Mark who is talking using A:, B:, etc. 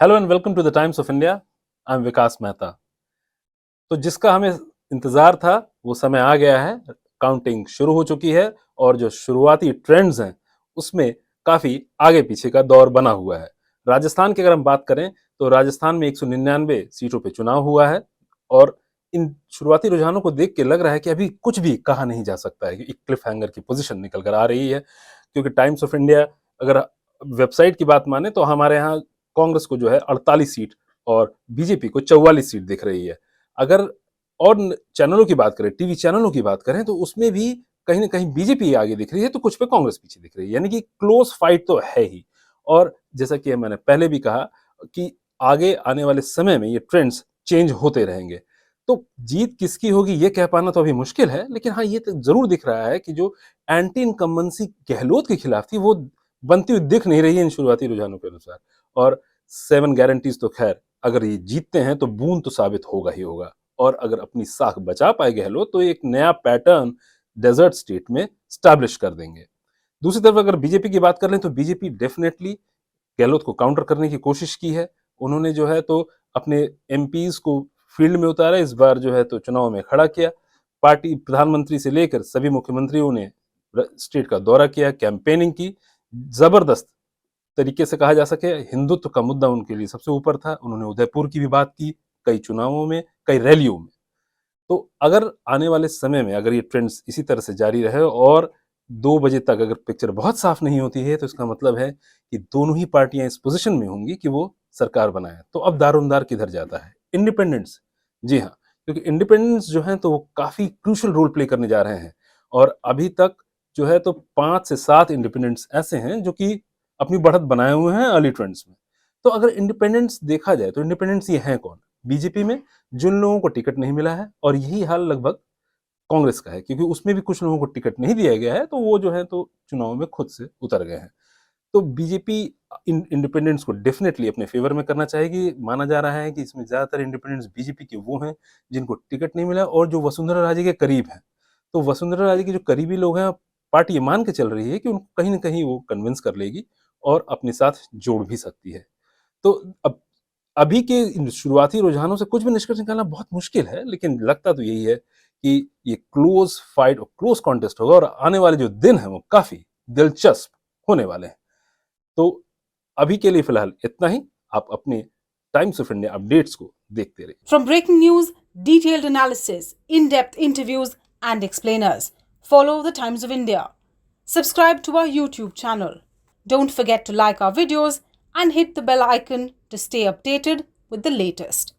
A: Hello and welcome to the Times of India. I am Vikas Mehta. तो जिसका हमें इंतजार था वो समय आ गया है। काउंटिंग शुरू हो चुकी है और जो शुरुआती ट्रेंड्स हैं उसमें काफी आगे पीछे का दौर बना हुआ है। राजस्थान की अगर हम बात करें तो राजस्थान में 199 सीटों पे चुनाव हुआ है और इन शुरुआती रुझानों को देख के लग रहा है कि अभी कुछ भी कहा नहीं जा सकता है। एक क्लिफ हैंगर की पोजीशन निकल कर आ रही है, क्योंकि टाइम्स ऑफ इंडिया अगर वेबसाइट की बात माने तो हमारे यहाँ कांग्रेस को जो है 48 सीट और बीजेपी को 44 सीट दिख रही है। अगर और चैनलों की बात करें, टीवी चैनलों की बात करें, तो उसमें भी कहीं ना कहीं बीजेपी आगे दिख रही है तो कुछ पे कांग्रेस पीछे दिख रही है, यानी कि क्लोज फाइट तो है ही। और जैसा कि मैंने पहले भी कहा कि आगे आने वाले समय में ये ट्रेंड्स चेंज होते रहेंगे। तो जीत किसकी होगी ये कह पाना तो अभी मुश्किल है, लेकिन हाँ ये तो जरूर दिख रहा है कि जो एंटी इनकम्बेंसी गहलोत के खिलाफ थी वो बनती हुई दिख नहीं रही है इन शुरुआती रुझानों के अनुसार। और 7 गारंटीज तो खैर अगर ये जीतते हैं तो बूंद तो साबित होगा ही होगा। और अगर अपनी साख बचा पाए गहलोत तो एक नया पैटर्न डेजर्ट स्टेट में स्टैब्लिश कर देंगे। दूसरी तरफ अगर बीजेपी की बात कर लें तो बीजेपी डेफिनेटली गहलोत को काउंटर करने की कोशिश की है। उन्होंने जो है तो अपने एमपीज को फील्ड में उतारा, इस बार जो है तो चुनाव में खड़ा किया। पार्टी प्रधानमंत्री से लेकर सभी मुख्यमंत्रियों ने स्टेट का दौरा किया, कैंपेनिंग की। जबरदस्त तरीके से कहा जा सके हिंदुत्व का मुद्दा उनके लिए सबसे ऊपर था। उन्होंने उदयपुर की भी बात की, कई चुनावों में, कई रैलियों में। तो अगर आने वाले समय में अगर ये ट्रेंड्स इसी तरह से जारी रहे और 2 बजे तक अगर पिक्चर बहुत साफ नहीं होती है तो इसका मतलब है कि दोनों ही पार्टियां इस पोजीशन में होंगी कि वो सरकार बनाए। तो अब दारोमदार किधर जाता है? इंडिपेंडेंट्स। जी हाँ, क्योंकि इंडिपेंडेंट्स जो हैं तो वो काफी क्रूशल रोल प्ले करने जा रहे हैं। और अभी तक जो है तो 5 से 7 इंडिपेंडेंट्स ऐसे हैं जो कि अपनी बढ़त बनाए हुए हैं अर्ली ट्रेंड्स में। तो अगर इंडिपेंडेंट्स देखा जाए तो इंडिपेंडेंट्स ये हैं कौन? बीजेपी में जिन लोगों को टिकट नहीं मिला है, और यही हाल लगभग कांग्रेस का है, क्योंकि उसमें भी कुछ लोगों को टिकट नहीं दिया गया है तो वो जो है तो चुनाव में खुद से उतर गए हैं। तो बीजेपी इंडिपेंडेंट्स को डेफिनेटली अपने फेवर में करना चाहेगी। माना जा रहा है कि इसमें ज्यादातर इंडिपेंडेंट्स बीजेपी के वो हैं जिनको टिकट नहीं मिला और जो वसुंधरा राजे के करीब हैं। तो वसुंधरा राजे के जो करीबी लोग हैं, पार्टी ये मान के चल रही है कि उनको कहीं ना कहीं वो कन्विंस कर लेगी और अपने साथ जोड़ भी सकती है। तो अब अभी के इन शुरुआती रुझानों से कुछ भी निष्कर्ष निकालना बहुत मुश्किल है, लेकिन लगता तो यही है कि ये क्लोज फाइट और क्लोज कॉन्टेस्ट होगा और आने वाले जो दिन हैं वो काफी दिलचस्प होने वाले हैं। तो अभी के लिए फिलहाल इतना ही। आप अपने टाइम्स ऑफ इंडिया अपडेट्स को देखते रहिए।
B: From breaking news, detailed analysis, in-depth interviews and explainers, follow the Times of India. Subscribe to our YouTube channel. Don't forget to like our videos and hit the bell icon to stay updated with the latest.